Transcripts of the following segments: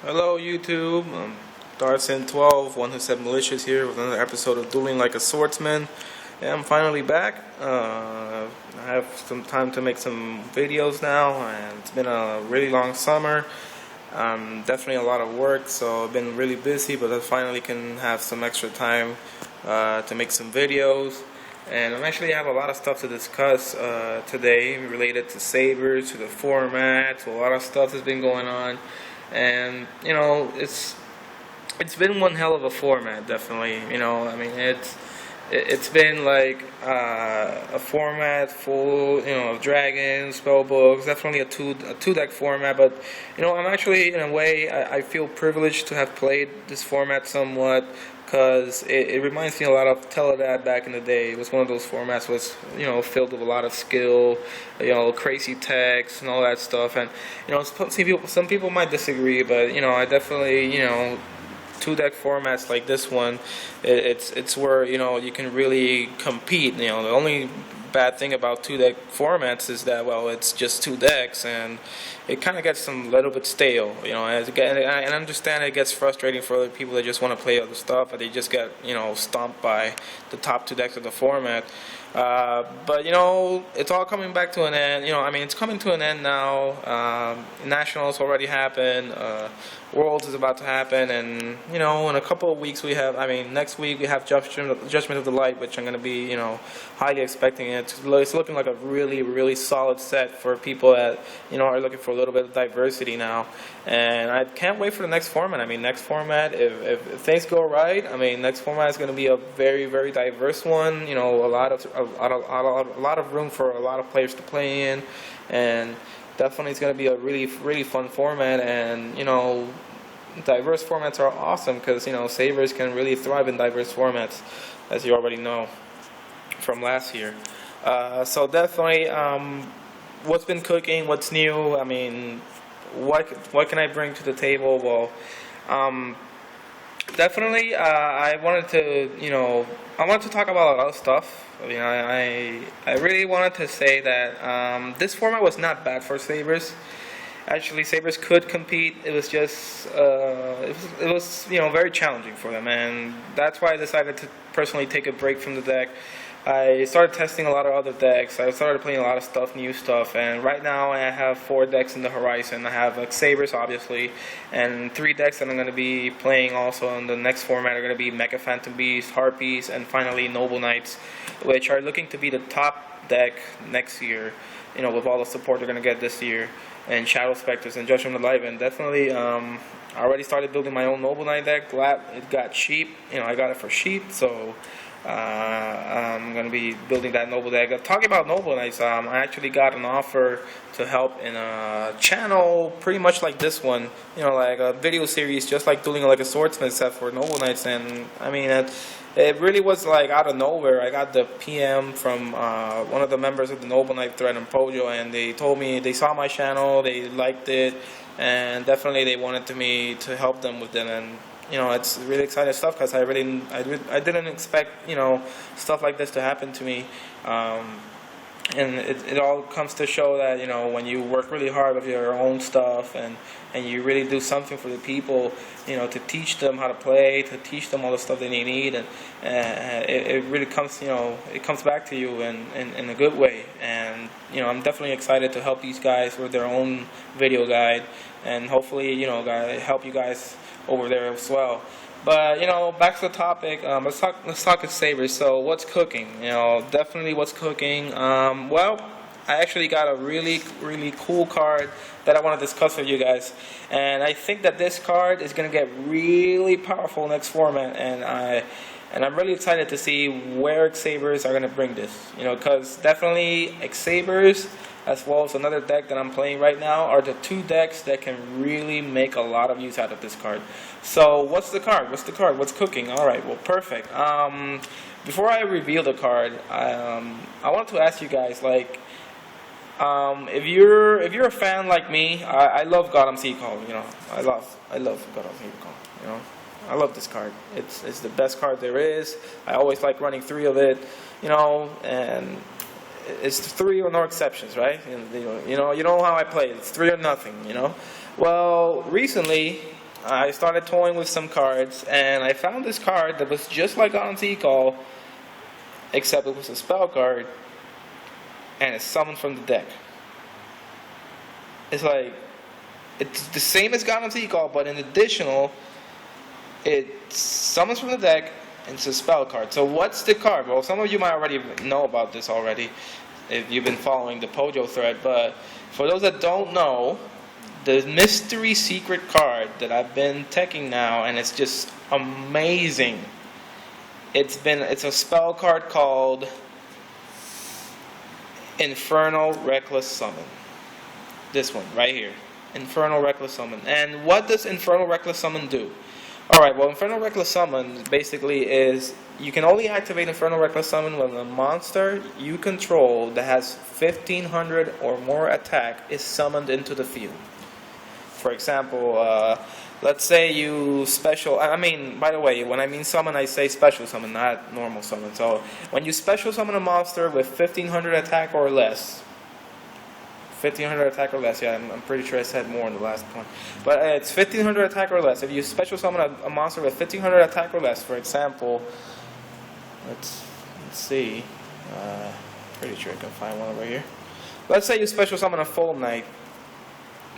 Hello YouTube, Darsin12, one who said malicious here with another episode of Dueling like a Swordsman. And I'm finally back. I have some time to make some videos now, and it's been a really long summer. Definitely a lot of work, so I've been really busy, but I finally can have some extra time to make some videos. And I actually have a lot of stuff to discuss today related to Sabers, to the format, to a lot of stuff that's been going on. And you know, it's been one hell of a format, definitely. You know, I mean, it's been like a format full, you know, of dragons, spell books. Definitely a two deck format. But you know, I'm actually, in a way, I feel privileged to have played this format somewhat, because it reminds me a lot of Teledad back in the day. It was one of those formats was, you know, filled with a lot of skill, you know, crazy text and all that stuff. And you know, some people might disagree, but you know, I definitely, you know, two deck formats like this one, it's where, you know, you can really compete. You know, the only bad thing about two deck formats is that, well, it's just two decks, and it kind of gets a little bit stale. You know, and I understand it gets frustrating for other people that just want to play other stuff, but they just get, you know, stomped by the top two decks of the format. But you know, it's all coming back to an end. You know, I mean, it's coming to an end now. Nationals already happened. Worlds is about to happen, and you know, in a couple of weeks we have. I mean, next week we have Judgment of the Light, which I'm going to be, you know, highly expecting it. It's looking like a really solid set for people that, you know, are looking for a little bit of diversity now. And I can't wait for the next format. I mean, next format, if things go right, I mean, next format is going to be a very diverse one. You know, a lot of room for a lot of players to play in, and definitely it's going to be a really fun format. And you know, diverse formats are awesome because, you know, Sabers can really thrive in diverse formats, as you already know from last year. So definitely, what's been cooking, what's new? I mean, what can I bring to the table? Well, definitely, I wanted to talk about a lot of stuff. You know, I really wanted to say that this format was not bad for Sabers. Actually, Sabers could compete. It was just it was you know, very challenging for them, and that's why I decided to personally take a break from the deck. I started testing a lot of other decks. I started playing a lot of stuff, new stuff, and right now I have 4 decks in the horizon. I have X-Sabers, obviously, and 3 decks that I'm going to be playing also in the next format are going to be Mecha Phantom Beast, Harpies, and finally Noble Knights, which are looking to be the top deck next year, you know, with all the support they're going to get this year, and Shadow Specters and Judgment of the Light. And definitely, I already started building my own Noble Knight deck. Glad it got cheap. You know, I got it for cheap, so I'm going to be building that Noble deck. Talking about Noble Knights, I actually got an offer to help in a channel pretty much like this one, you know, like a video series just like Dueling like a Swordsman set for Noble Knights. And I mean, it really was like out of nowhere. I got the PM from one of the members of the Noble Knight thread in Pojo, and they told me they saw my channel, they liked it, and definitely they wanted me to help them with it. And you know, it's really exciting stuff because I didn't expect, you know, stuff like this to happen to me. And it all comes to show that, you know, when you work really hard with your own stuff, and you really do something for the people, you know, to teach them how to play, to teach them all the stuff that they need, and it really comes, you know, it comes back to you in a good way. And you know, I'm definitely excited to help these guys with their own video guide, and hopefully, you know, help you guys over there as well. But you know, back to the topic. Let's talk X-Sabers. So what's cooking? You know, definitely what's cooking. Well, I actually got a really cool card that I want to discuss with you guys, and I think that this card is going to get really powerful next format, and I'm really excited to see where X-Sabers are going to bring this. You know, because definitely X-Sabers, as well as another deck that I'm playing right now, are the 2 decks that can really make a lot of use out of this card. So what's the card? What's cooking? Alright, well, perfect. Before I reveal the card, I wanted to ask you guys, like, if you're a fan like me, I love Gotham Sea Call. You know, I love Gotham Sea Call. You know, I love this card. It's the best card there is. I always like running 3 of it. You know, and it's 3 or no exceptions, right? And, you know how I play. It's 3 or nothing. You know. Well, recently I started toying with some cards, and I found this card that was just like on Call, except it was a spell card, and it's summoned from the deck. It's like, it's the same as God's Call, but in additional, it summons from the deck, and it's a spell card. So what's the card? Well, some of you might already know about this already, if you've been following the Pojo thread, but for those that don't know, the mystery secret card that I've been teching now, and it's just amazing. It's a spell card called Inferno Reckless Summon. This one right here, Inferno Reckless Summon. And what does Inferno Reckless Summon do? Alright, well, Inferno Reckless Summon basically is, you can only activate Inferno Reckless Summon when a monster you control that has 1500 or more attack is summoned into the field. For example, let's say you special, I mean, by the way, when I mean summon, I say special summon, not normal summon. So, when you special summon a monster with 1500 attack or less, 1500 attack or less, yeah, I'm pretty sure I said more in the last one. But it's 1500 attack or less. If you special summon a monster with 1500 attack or less, for example, let's see, pretty sure I can find one over here. Let's say you special summon a Full Knight.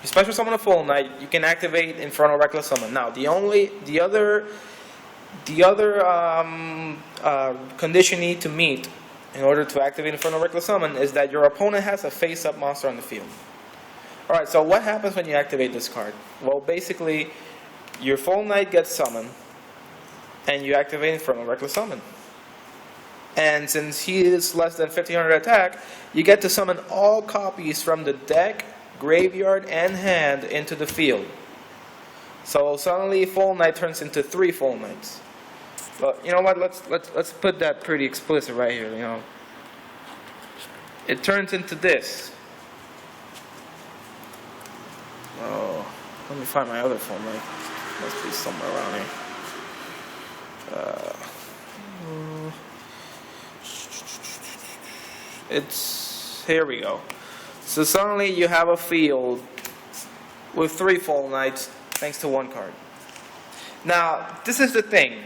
You special summon a Full Knight, you can activate Inferno Reckless Summon. Now, the other condition you need to meet in order to activate Inferno Reckless Summon is that your opponent has a face-up monster on the field. Alright, so what happens when you activate this card? Well, basically, your Full Knight gets summoned, and you activate Inferno Reckless Summon. And since he is less than 1500 attack, you get to summon all copies from the deck, graveyard, and hand into the field. So suddenly Full Knight turns into 3 Full Knights. But you know what? Let's put that pretty explicit right here. You know, it turns into this. Oh, let me find my other Full Knight. Must be somewhere around here. Here we go. So suddenly you have a field with 3 Full Knights thanks to 1 card. Now, this is the thing.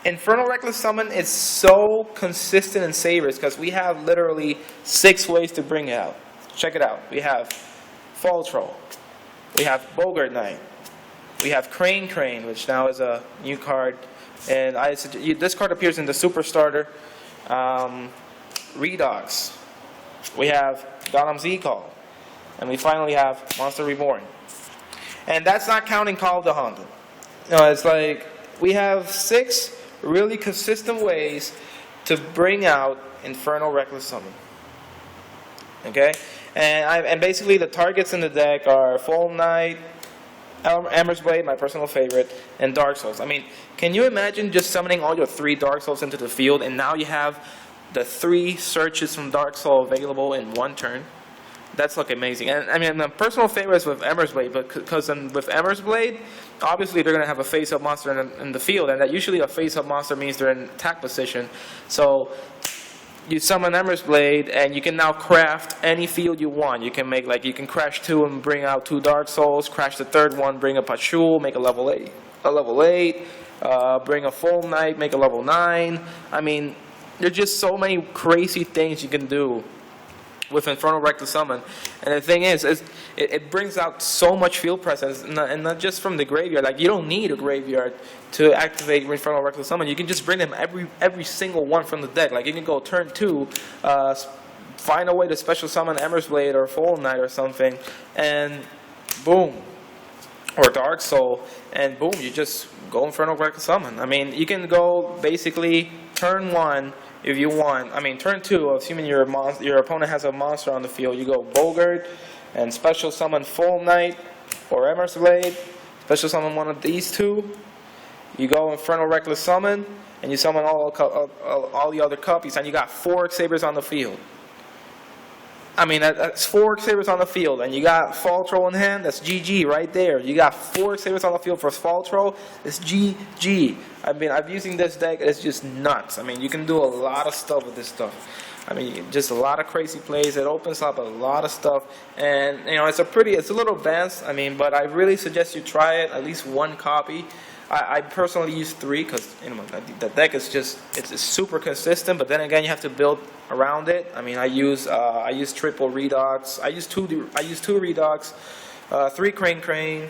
Inferno Reckless Summon is so consistent in Sabers because we have literally 6 ways to bring it out. Check it out. We have Fall Troll. We have Bogart Knight. We have Crane, which now is a new card. And this card appears in the Super Starter. Redux. We have Golem's Call, and we finally have Monster Reborn. And that's not counting Call of the Haunted. No, it's like we have 6 really consistent ways to bring out Inferno Reckless Summon. Okay, and basically the targets in the deck are Full Knight, Ember's Blade, my personal favorite, and Dark Souls. I mean, can you imagine just summoning all your 3 Dark Souls into the field, and now you have the 3 searches from Dark Soul available in 1 turn? That's like amazing. And I mean, my personal favorite is with Ember's Blade, but because with Ember's Blade, obviously they're going to have a face-up monster in the field, and that usually a face-up monster means they're in attack position. So you summon Ember's Blade, and you can now craft any field you want. You can make, like, you can crash 2 and bring out 2 Dark Souls, crash the 3rd one, bring a Pachul, make a level 8, bring a Full Knight, make a level 9. I mean, there's just so many crazy things you can do with Inferno Reckless Summon. And the thing is it brings out so much field presence, and not just from the graveyard. Like, you don't need a graveyard to activate Inferno Reckless Summon. You can just bring them every single one from the deck. Like, you can go turn 2, find a way to special summon Ember's Blade or Full Knight or something, and boom. Or Dark Soul, and boom, you just go Inferno Reckless Summon. I mean, you can go basically turn 1 if you want. I mean, turn 2, assuming your opponent has a monster on the field, you go Bogart and special summon Full Knight or Ember's Blade, special summon one of these 2. You go Inferno Reckless Summon, and you summon all the other copies, and you got 4 X-Sabers on the field. I mean, that's 4 X-Sabers on the field, and you got Fall Troll in hand, that's GG right there. You got 4 X-Sabers on the field for Fall Troll, it's GG. I mean, I'm using this deck, it's just nuts. I mean, you can do a lot of stuff with this stuff. I mean, just a lot of crazy plays. It opens up a lot of stuff, and you know, it's a little advanced. I mean, but I really suggest you try it. At least one copy. I personally use 3 because you know the deck is just it's super consistent. But then again, you have to build around it. I mean, I use triple Redox. I use two Redox, 3 Crane,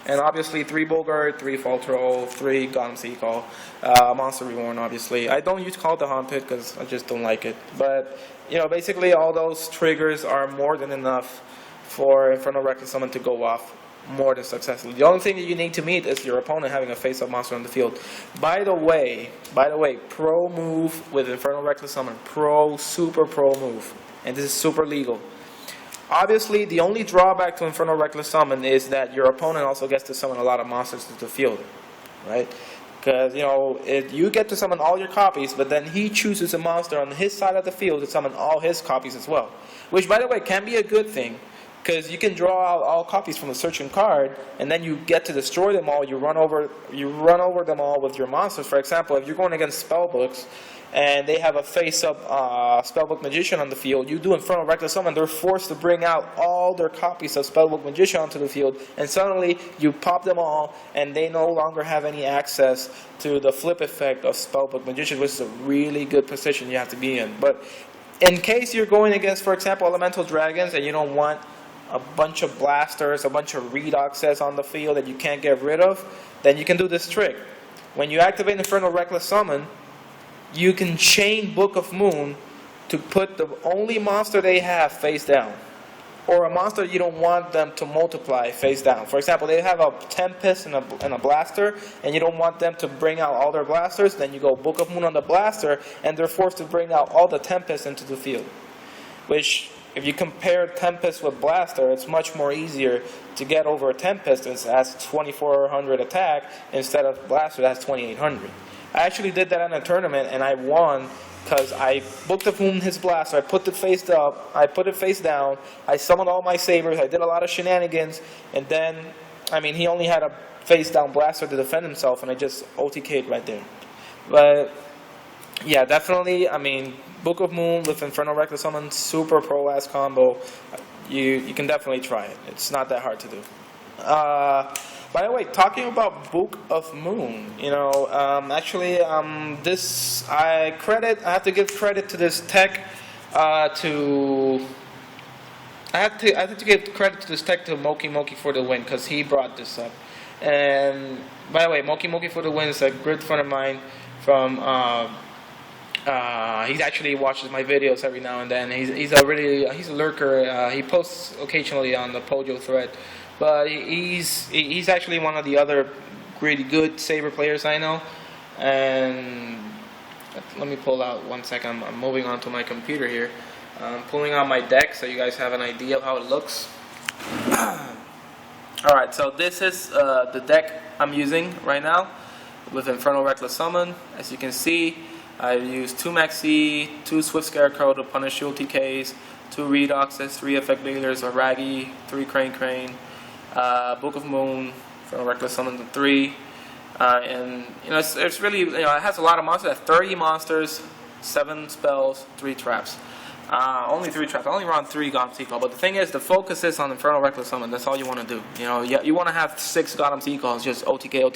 and obviously 3 Bogart, 3 Faltro, 3 Gotham Sequel, Monster Reborn. Obviously, I don't use Call of the Haunted because I just don't like it. But you know, basically all those triggers are more than enough for Inferno Reckless Summon to go off more than successfully. The only thing that you need to meet is your opponent having a face-up monster on the field. By the way, pro move with Inferno Reckless Summon, super pro move, and this is super legal. Obviously, the only drawback to Inferno Reckless Summon is that your opponent also gets to summon a lot of monsters to the field, right? Because, you know, you get to summon all your copies, but then he chooses a monster on his side of the field to summon all his copies as well. Which, by the way, can be a good thing. Because you can draw out all copies from a searching card, and then you get to destroy them all. You run over them all with your monsters. For example, if you're going against spellbooks, and they have a face-up Spellbook Magician on the field, you do Inferno Reckless Summon, they're forced to bring out all their copies of Spellbook Magician onto the field, and suddenly you pop them all, and they no longer have any access to the flip effect of Spellbook Magician, which is a really good position you have to be in. But in case you're going against, for example, Elemental Dragons, and you don't want a bunch of blasters, a bunch of redoxes on the field that you can't get rid of, then you can do this trick. When you activate Inferno Reckless Summon, you can chain Book of Moon to put the only monster they have face down, or a monster you don't want them to multiply face down. For example, they have a Tempest and a Blaster, and you don't want them to bring out all their blasters, then you go Book of Moon on the Blaster, and they're forced to bring out all the Tempests into the field. Which, if you compare Tempest with Blaster, it's much more easier to get over a Tempest that has 2400 attack instead of Blaster that has 2800. I actually did that in a tournament and I won because I booked of Moon his Blaster, I put it face up, I put it face down, I summoned all my Sabers, I did a lot of shenanigans, and then, I mean, he only had a face down Blaster to defend himself, and I just OTK'd right there. But yeah, definitely, I mean, Book of Moon with Inferno Reckless Summon, super pro-ass combo. You can definitely try it. It's not that hard to do. By the way, talking about Book of Moon, you know, actually, I have to give credit to this tech, I have to give credit to this tech to Moki for the win, because he brought this up. And by the way, Moki for the win is a good friend of mine from. He actually watches my videos every now and then. He's a lurker. He posts occasionally on the Pojo thread, but he's actually one of the other really good Saber players I know. And let me pull out 1 second. I'm moving on to my computer here. I'm pulling out my deck so you guys have an idea of how it looks. Alright, so this is the deck I'm using right now with Inferno Reckless Summon. As you can see, I used 2 Maxi, 2 Swift Scarecrow to punish ULTKs, 2 Redoxes, 3 Effect Dealers, a Raggy, 3 Crane, Book of Moon, Inferno Reckless Summon to 3. And you know, it's really, you know, it has a lot of monsters. It has 30 monsters, 7 spells, 3 traps. Only 3 traps. I only run 3 Gotham Sequel. But the thing is, the focus is on Inferno Reckless Summon. That's all you want to do. You know, you want to have 6 Gotham Sequels, just OTK.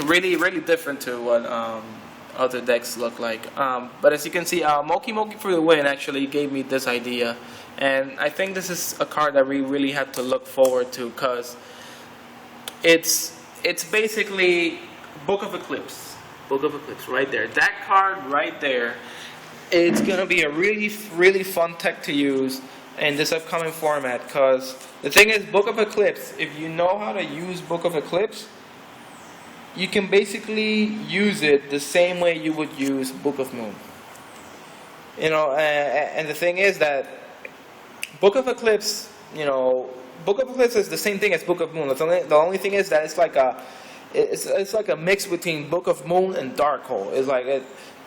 Really different to what other decks look like. But as you can see, Moki for the win actually gave me this idea. And I think this is a card that we really have to look forward to, because it's basically Book of Eclipse right there. That card right there, it's gonna be a really fun tech to use in this upcoming format, because the thing is, Book of Eclipse, if you know how to use Book of Eclipse, you can basically use it the same way you would use Book of Moon. You know, and the thing is that Book of Eclipse, you know, Book of Eclipse is the same thing as Book of Moon. The only thing is that it's like a mix between Book of Moon and Darkhold.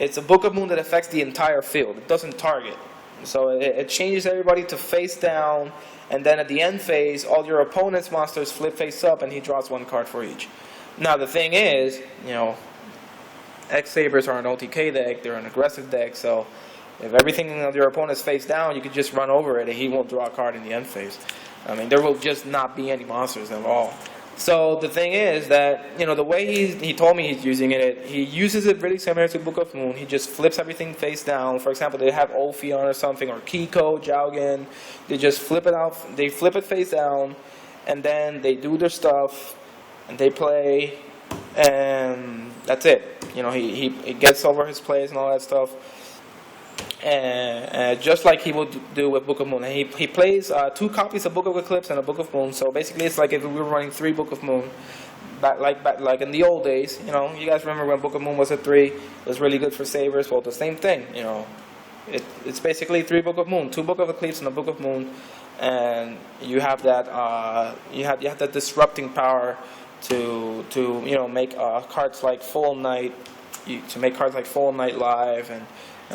It's a Book of Moon that affects the entire field. It doesn't target. So it changes everybody to face down, and then at the end phase, all your opponent's monsters flip face up, and he draws 1 card for each. Now the thing is, you know, X-Sabers are an OTK deck, they're an aggressive deck, so if everything of your opponent's face down, you can just run over it and he won't draw a card in the end phase. I mean, there will just not be any monsters at all. So the thing is that, you know, the way he told me he's using it, he uses it really similar to Book of Moon. He just flips everything face down. For example, they have Ophion or something, or Kiko, Jowgen. They just flip it out, they flip it face down, and then they do their stuff, and they play, and that's it. You know, he gets over his plays and all that stuff. And just like he would do with Book of Moon. And he plays 2 copies of Book of Eclipse and a Book of Moon. So basically it's like if we were running 3 Book of Moon. Like in the old days, you know, you guys remember when Book of Moon was a 3, it was really good for Sabers. Well, the same thing, you know. It's basically 3 Book of Moon, 2 Book of Eclipse and a Book of Moon. And you have that you have that disrupting power to you know, make cards like Full Night, to make cards like Full Night Live and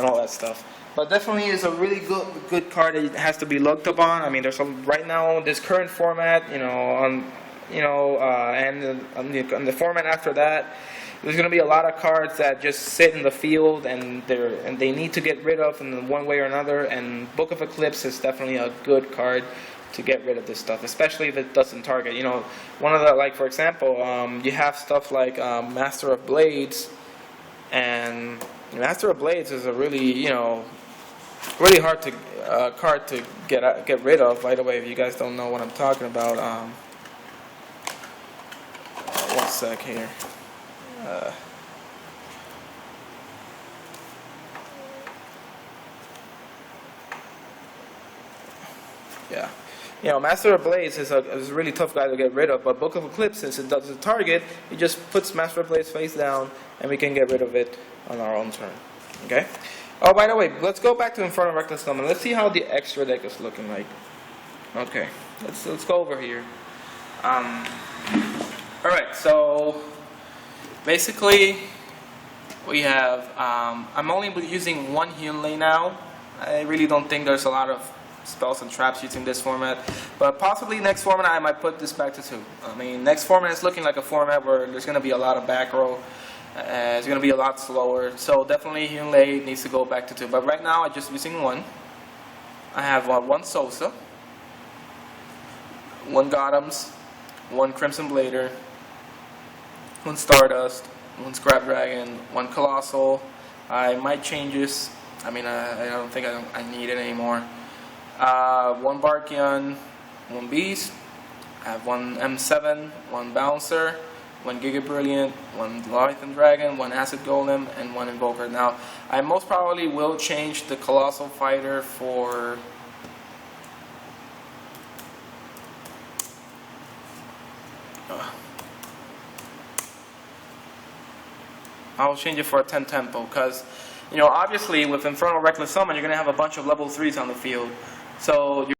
all that stuff. But definitely is a really good card that has to be looked upon. I mean, there's some right now this current format, you know, and on the format after that, there's going to be a lot of cards that just sit in the field and they need to get rid of in one way or another. And Book of Eclipse is definitely a good card to get rid of this stuff, especially if it doesn't target. You know, one of the, like, for example, you have stuff like Master of Blades, and Master of Blades is a really, you know, really hard to card to get rid of. By the way, if you guys don't know what I'm talking about, one sec here. Yeah, you know, Master of Blades is a really tough guy to get rid of. But Book of Eclipse, since it doesn't target, he just puts Master of Blades face down, and we can get rid of it on our own turn. Okay. Oh, by the way, let's go back to Inferno Reckless Summon. Let's see how the extra deck is looking like. Okay, let's go over here. Alright, so basically we have, I'm only using 1 Hyunlei now. I really don't think there's a lot of spells and traps using this format, but possibly next format I might put this back to 2. I mean, next format is looking like a format where there's going to be a lot of back row. It's going to be a lot slower, so definitely Hyunlei needs to go back to 2. But right now I'm just using 1. I have 1 Sosa, 1 Gotham's, 1 Crimson Blader, 1 Stardust, 1 Scrap Dragon, 1 Colossal. I might change this. I mean, I don't think I need it anymore. 1 Barkion, 1 Beast. I have 1 M7, 1 Bouncer, 1 Giga Brilliant, 1 Leviathan Dragon, 1 Acid Golem, and 1 Invoker. Now, I most probably will change the Colossal Fighter for... I'll change it for a 10 tempo, because, you know, obviously with Inferno Reckless Summon, you're going to have a bunch of level 3s on the field. So